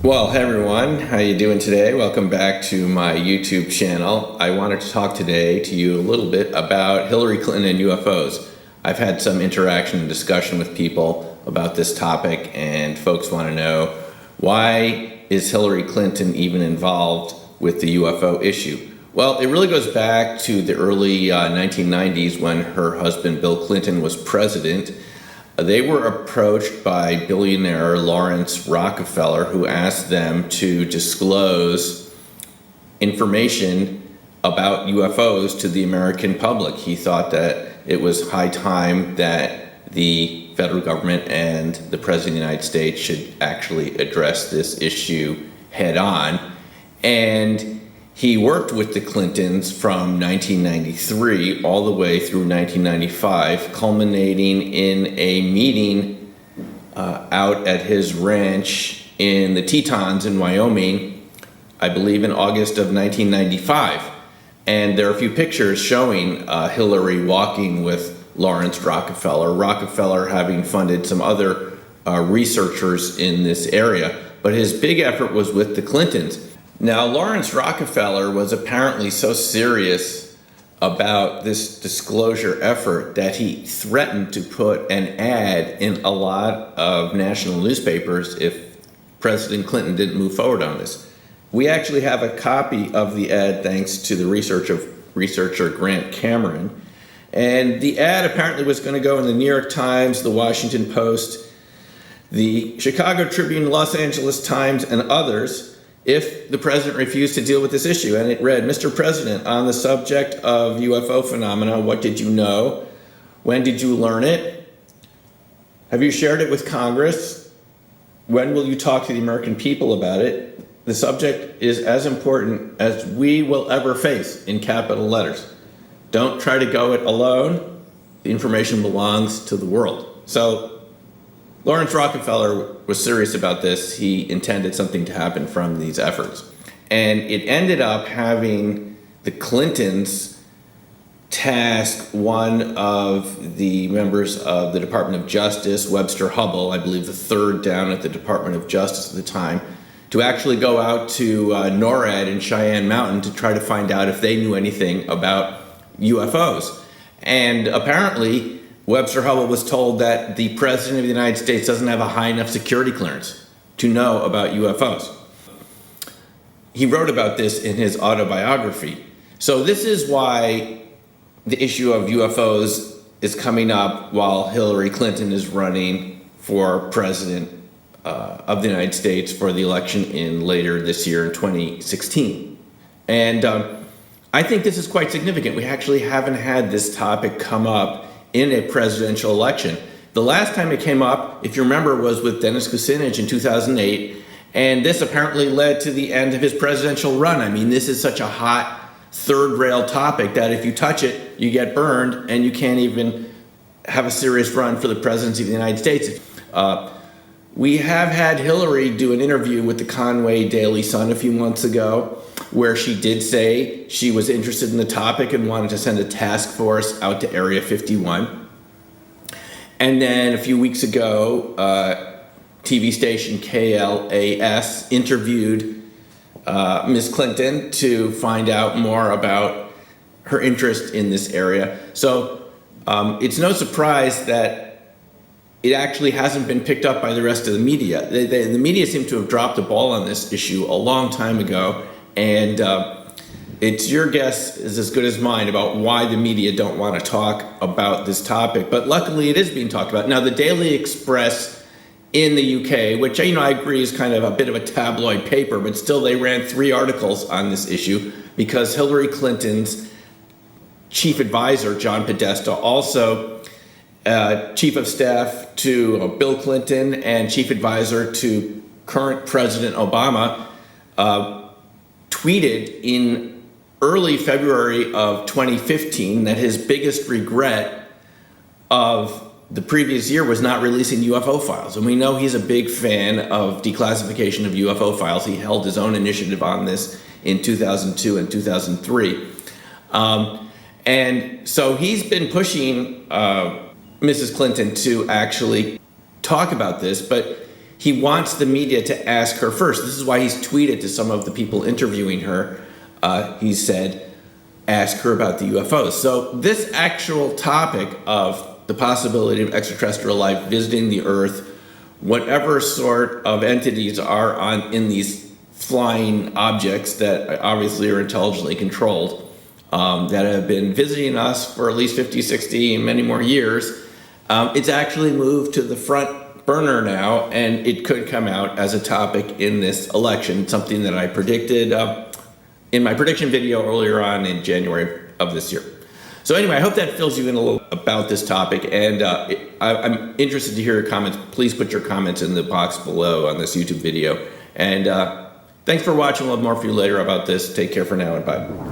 Well, hey everyone, how you doing today? Welcome back to my YouTube channel. I wanted to talk today to you a little bit about Hillary Clinton and UFOs. I've had some interaction and discussion with people about this topic, and folks want to know, why is Hillary Clinton even involved with the UFO issue? Well, it really goes back to the early 1990s when her husband Bill Clinton was president. They were approached by billionaire Lawrence Rockefeller, who asked them to disclose information about UFOs to the American public. He thought that it was high time that the federal government and the President of the United States should actually address this issue head on. And he worked with the Clintons from 1993 all the way through 1995, culminating in a meeting out at his ranch in the Tetons in Wyoming, I believe in August of 1995. And there are a few pictures showing Hillary walking with Lawrence Rockefeller having funded some other researchers in this area. But his big effort was with the Clintons. Now, Lawrence Rockefeller was apparently so serious about this disclosure effort that he threatened to put an ad in a lot of national newspapers if President Clinton didn't move forward on this. We actually have a copy of the ad thanks to the researcher Grant Cameron. And the ad apparently was going to go in the New York Times, the Washington Post, the Chicago Tribune, Los Angeles Times, and others, if the president refused to deal with this issue. And it read, "Mr. President, on the subject of UFO phenomena, what did you know? When did you learn it? Have you shared it with Congress? When will you talk to the American people about it? The subject is as important as we will ever face," in capital letters. "Don't try to go it alone. The information belongs to the world." So Lawrence Rockefeller was serious about this. He intended something to happen from these efforts. And it ended up having the Clintons task one of the members of the Department of Justice, Webster Hubbell, I believe the third down at the Department of Justice at the time, to actually go out to NORAD in Cheyenne Mountain to try to find out if they knew anything about UFOs. And apparently, Webster Hubbell was told that the President of the United States doesn't have a high enough security clearance to know about UFOs. He wrote about this in his autobiography. So this is why the issue of UFOs is coming up while Hillary Clinton is running for President of the United States for the election in later this year in 2016. And I think this is quite significant. We actually haven't had this topic come up in a presidential election. The last time it came up, if you remember, was with Dennis Kucinich in 2008, and this apparently led to the end of his presidential run. I mean, this is such a hot third-rail topic that if you touch it, you get burned, and you can't even have a serious run for the presidency of the United States. We have had Hillary do an interview with the Conway Daily Sun a few months ago, where she did say she was interested in the topic and wanted to send a task force out to Area 51. And then a few weeks ago, TV station KLAS interviewed Ms. Clinton to find out more about her interest in this area. So it's no surprise that it actually hasn't been picked up by the rest of the media. The media seem to have dropped the ball on this issue a long time ago. And it's your guess is as good as mine about why the media don't want to talk about this topic. But luckily, it is being talked about. Now, the Daily Express in the UK, which I agree is kind of a bit of a tabloid paper, but still they ran 3 articles on this issue because Hillary Clinton's chief advisor, John Podesta, also chief of staff to Bill Clinton and chief advisor to current President Obama, tweeted in early February of 2015 that his biggest regret of the previous year was not releasing UFO files. And we know he's a big fan of declassification of UFO files. He held his own initiative on this in 2002 and 2003. And so he's been pushing Mrs. Clinton to actually talk about this, but he wants the media to ask her first. This is why he's tweeted to some of the people interviewing her. He said, ask her about the UFOs. So this actual topic of the possibility of extraterrestrial life visiting the Earth, whatever sort of entities are in these flying objects that obviously are intelligently controlled, that have been visiting us for at least 50, 60, and many more years, it's actually moved to the front burner now, and it could come out as a topic in this election, something that I predicted in my prediction video earlier on in January of this year. So anyway, I hope that fills you in a little about this topic, and I'm interested to hear your comments. Please put your comments in the box below on this YouTube video. And thanks for watching. We'll have more for you later about this. Take care for now, and bye.